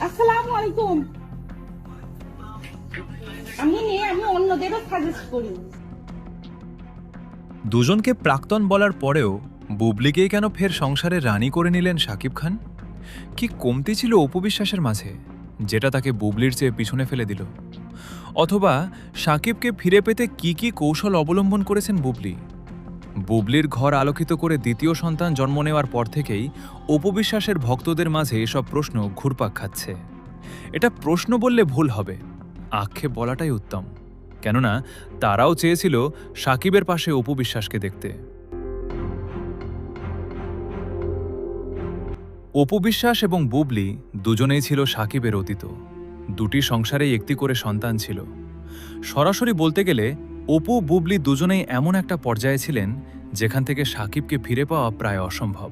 আসসালামু আলাইকুম। আমি অন্যদেরও সাজেস্ট করি। দুজনকে প্রাক্তন বলার পরেও বুবলিকেই কেন ফের সংসারে রানী করে নিলেন শাকিব খান? কি কমতি ছিল অপবিশ্বাসের মাঝে, যেটা তাকে বুবলির চেয়ে পিছনে ফেলে দিল? অথবা শাকিবকে ফিরে পেতে কি কি কৌশল অবলম্বন করেছেন বুবলি? বুবলির ঘর আলোকিত করে দ্বিতীয় সন্তান জন্ম নেওয়ার পর থেকেই অপবিশ্বাসের ভক্তদের মাঝে এসব প্রশ্ন ঘুরপাক খাচ্ছে। এটা প্রশ্ন বললে ভুল হবে, আক্ষেপ বলাটাই উত্তম। কেননা তারাও চেয়েছিল শাকিবের পাশে অপবিশ্বাসকে দেখতে। অপবিশ্বাস এবং বুবলি দুজনেই ছিল শাকিবের অতীত। দুটি সংসারেই একটি করে সন্তান ছিল। সরাসরি বলতে গেলে অপু বুবলি দুজনেই এমন একটা পর্যায়ে ছিলেন যেখান থেকে শাকিবকে ফিরে পাওয়া প্রায় অসম্ভব।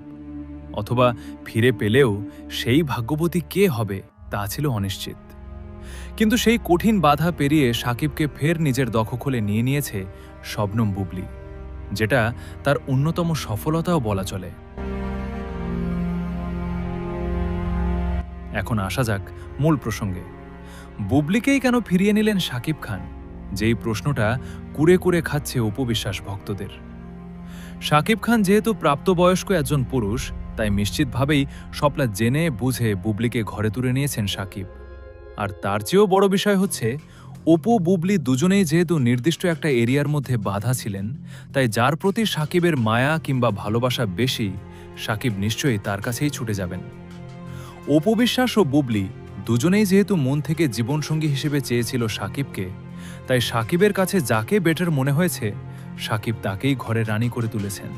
অথবা ফিরে পেলেও সেই ভাগ্যবতী কে হবে তা ছিল অনিশ্চিত। কিন্তু সেই কঠিন বাধা পেরিয়ে শাকিবকে ফের নিজের দখলে নিয়ে নিয়েছে শবনম বুবলি, যেটা তার অন্যতম সফলতাও বলা চলে। এখন আসা যাক মূল প্রসঙ্গে। বুবলিকেই কেন ফিরিয়ে নিলেন শাকিব খান, যেই প্রশ্নটা কুরে কুরে খাচ্ছে অপবিশ্বাস ভক্তদের। শাকিব খান যেহেতু প্রাপ্তবয়স্ক একজন পুরুষ, তাই নিশ্চিতভাবেই সবটা জেনে বুঝে বুবলিকে ঘরে তুলে নিয়েছেন শাকিব। আর তার চেয়েও বড় বিষয় হচ্ছে, অপু বুবলি দুজনেই যেহেতু নির্দিষ্ট একটা এরিয়ার মধ্যে বাধা ছিলেন, তাই যার প্রতি শাকিবের মায়া কিংবা ভালোবাসা বেশি, শাকিব নিশ্চয়ই তার কাছেই ছুটে যাবেন। অপবিশ্বাস ও বুবলি দুজনেই যেহেতু মন থেকে জীবনসঙ্গী হিসেবে চেয়েছিল শাকিবকে, তাই শাকিবের কাছে যাকে বেটার মনে হয়েছে শাকিব তাকেই ঘরে রানী করে তুলেছেন।